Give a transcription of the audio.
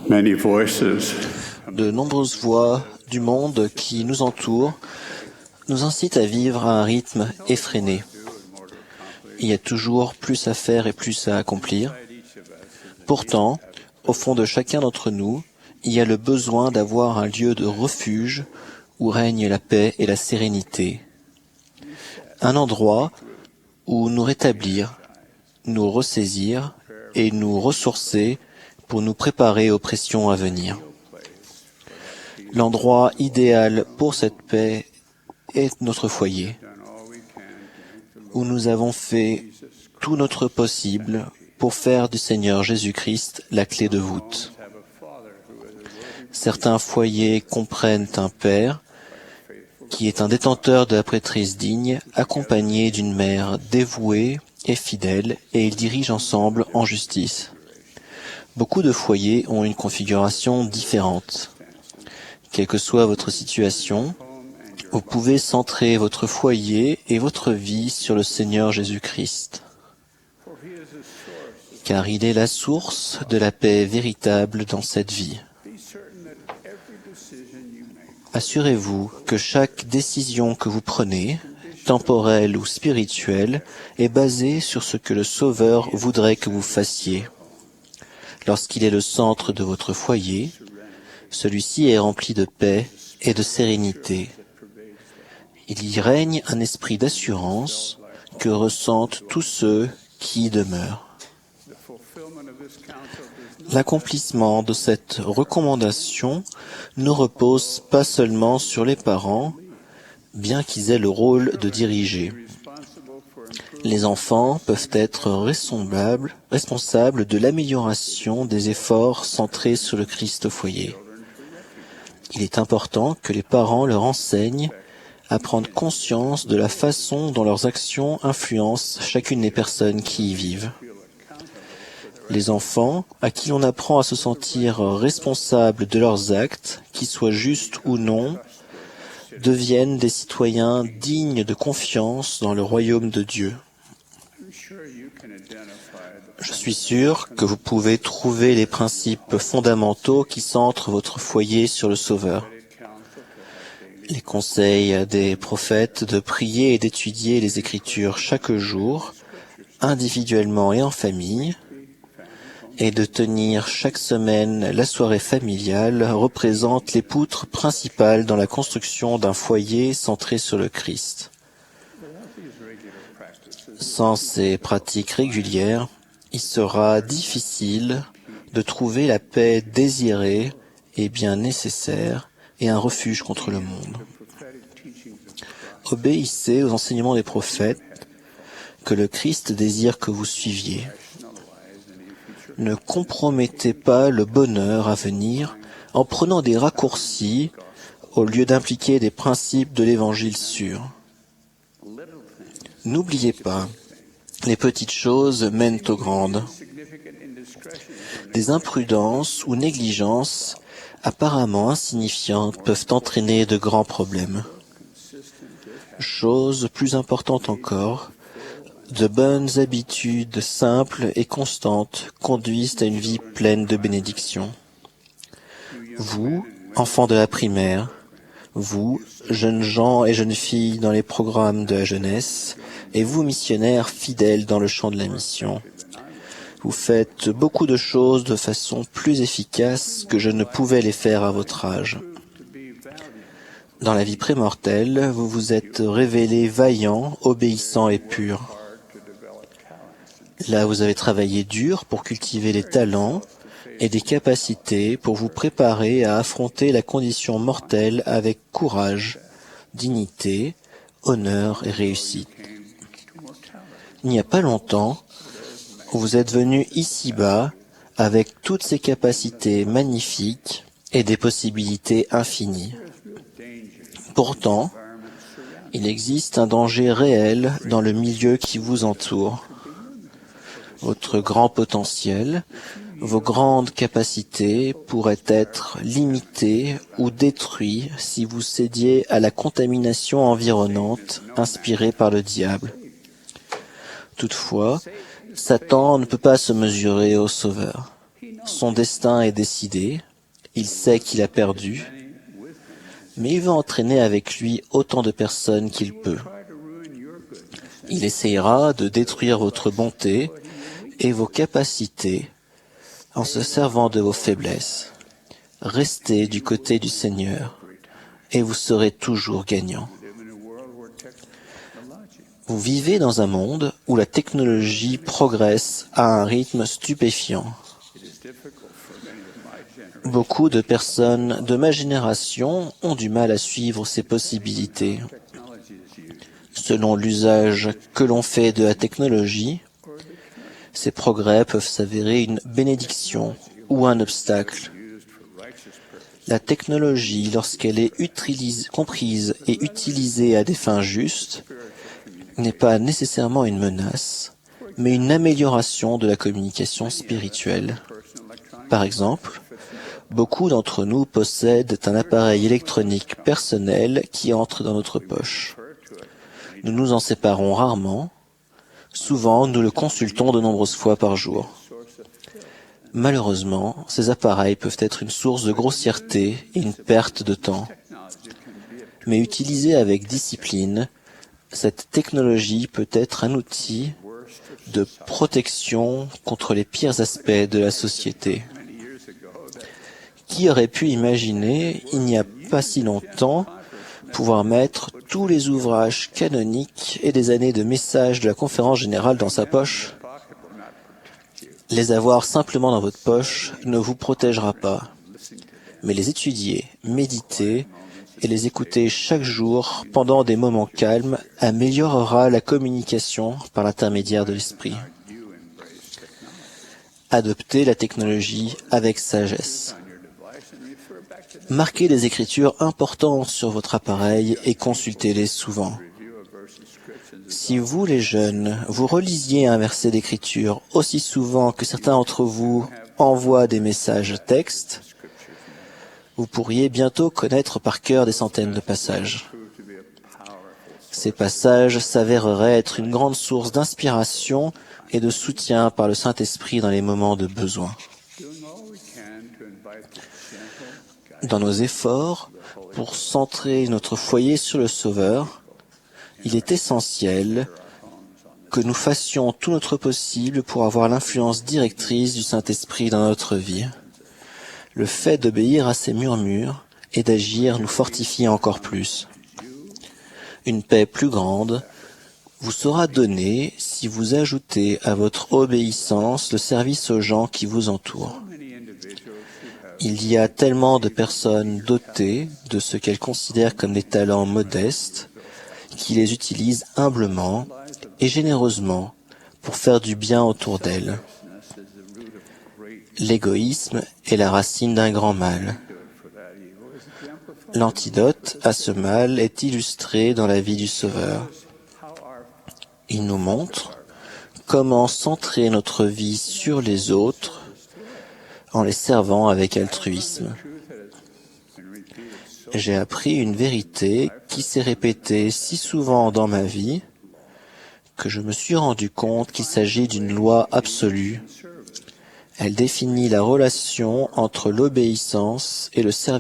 many voices De nombreuses voix du monde qui nous entourent nous incitent à vivre à un rythme effréné. Il y a toujours plus à faire et plus à accomplir. Pourtant, au fond de chacun d'entre nous, il y a le besoin d'avoir un lieu de refuge où règne la paix et la sérénité. Un endroit où nous rétablir, nous ressaisir et nous ressourcer pour nous préparer aux pressions à venir. L'endroit idéal pour cette paix est notre foyer, où nous avons fait tout notre possible pour faire du Seigneur Jésus-Christ la clé de voûte. Certains foyers comprennent un père qui est un détenteur de la prêtrise digne, accompagné d'une mère dévouée et fidèle, et ils dirigent ensemble en justice. Beaucoup de foyers ont une configuration différente. Quelle que soit votre situation, vous pouvez centrer votre foyer et votre vie sur le Seigneur Jésus-Christ, car il est la source de la paix véritable dans cette vie. Assurez-vous que chaque décision que vous prenez, temporelle ou spirituelle, est basée sur ce que le Sauveur voudrait que vous fassiez. Lorsqu'il est le centre de votre foyer, celui-ci est rempli de paix et de sérénité. Il y règne un esprit d'assurance que ressentent tous ceux qui y demeurent. L'accomplissement de cette recommandation ne repose pas seulement sur les parents, bien qu'ils aient le rôle de diriger. Les enfants peuvent être responsables de l'amélioration des efforts centrés sur le Christ au foyer. Il est important que les parents leur enseignent à prendre conscience de la façon dont leurs actions influencent chacune des personnes qui y vivent. Les enfants, à qui l'on apprend à se sentir responsables de leurs actes, qu'ils soient justes ou non, deviennent des citoyens dignes de confiance dans le royaume de Dieu. Je suis sûr que vous pouvez trouver les principes fondamentaux qui centrent votre foyer sur le Sauveur. Les conseils des prophètes de prier et d'étudier les Écritures chaque jour, individuellement et en famille, et de tenir chaque semaine la soirée familiale représentent les poutres principales dans la construction d'un foyer centré sur le Christ. Sans ces pratiques régulières, il sera difficile de trouver la paix désirée et bien nécessaire et un refuge contre le monde. Obéissez aux enseignements des prophètes que le Christ désire que vous suiviez. Ne compromettez pas le bonheur à venir en prenant des raccourcis au lieu d'impliquer des principes de l'Évangile sûr. N'oubliez pas, les petites choses mènent aux grandes. Des imprudences ou négligences apparemment insignifiantes peuvent entraîner de grands problèmes. Chose plus importante encore, de bonnes habitudes simples et constantes conduisent à une vie pleine de bénédictions. Vous, enfants de la primaire, vous, jeunes gens et jeunes filles dans les programmes de la jeunesse, et vous, missionnaires fidèles dans le champ de la mission, vous faites beaucoup de choses de façon plus efficace que je ne pouvais les faire à votre âge. Dans la vie prémortelle, vous vous êtes révélés vaillants, obéissants et purs. Là, vous avez travaillé dur pour cultiver des talents et des capacités pour vous préparer à affronter la condition mortelle avec courage, dignité, honneur et réussite. Il n'y a pas longtemps, vous êtes venus ici-bas avec toutes ces capacités magnifiques et des possibilités infinies. Pourtant, il existe un danger réel dans le milieu qui vous entoure. Votre grand potentiel, vos grandes capacités pourraient être limitées ou détruites si vous cédiez à la contamination environnante inspirée par le diable. Toutefois, Satan ne peut pas se mesurer au Sauveur. Son destin est décidé, il sait qu'il a perdu, mais il veut entraîner avec lui autant de personnes qu'il peut. Il essayera de détruire votre bonté et vos capacités en se servant de vos faiblesses. Restez du côté du Seigneur et vous serez toujours gagnant. Vous vivez dans un monde où la technologie progresse à un rythme stupéfiant. Beaucoup de personnes de ma génération ont du mal à suivre ces possibilités. Selon l'usage que l'on fait de la technologie, ces progrès peuvent s'avérer une bénédiction ou un obstacle. La technologie, lorsqu'elle est comprise et utilisée à des fins justes, n'est pas nécessairement une menace, mais une amélioration de la communication spirituelle. Par exemple, beaucoup d'entre nous possèdent un appareil électronique personnel qui entre dans notre poche. Nous nous en séparons rarement. Souvent, nous le consultons de nombreuses fois par jour. Malheureusement, ces appareils peuvent être une source de grossièreté et une perte de temps. Mais utilisée avec discipline, cette technologie peut être un outil de protection contre les pires aspects de la société. Qui aurait pu imaginer, il n'y a pas si longtemps, pouvoir mettre tous les ouvrages canoniques et des années de messages de la conférence générale dans sa poche? Les avoir simplement dans votre poche ne vous protégera pas, mais les étudier, méditer et les écouter chaque jour pendant des moments calmes améliorera la communication par l'intermédiaire de l'esprit. Adoptez la technologie avec sagesse. Marquez des écritures importantes sur votre appareil et consultez-les souvent. Si vous, les jeunes, vous relisiez un verset d'écriture aussi souvent que certains d'entre vous envoient des messages textes, vous pourriez bientôt connaître par cœur des centaines de passages. Ces passages s'avéreraient être une grande source d'inspiration et de soutien par le Saint-Esprit dans les moments de besoin. Dans nos efforts pour centrer notre foyer sur le Sauveur, il est essentiel que nous fassions tout notre possible pour avoir l'influence directrice du Saint-Esprit dans notre vie. Le fait d'obéir à ses murmures et d'agir nous fortifie encore plus. Une paix plus grande vous sera donnée si vous ajoutez à votre obéissance le service aux gens qui vous entourent. Il y a tellement de personnes dotées de ce qu'elles considèrent comme des talents modestes qui les utilisent humblement et généreusement pour faire du bien autour d'elles. L'égoïsme est la racine d'un grand mal. L'antidote à ce mal est illustré dans la vie du Sauveur. Il nous montre comment centrer notre vie sur les autres en les servant avec altruisme. J'ai appris une vérité qui s'est répétée si souvent dans ma vie que je me suis rendu compte qu'il s'agit d'une loi absolue. Elle définit la relation entre l'obéissance et le service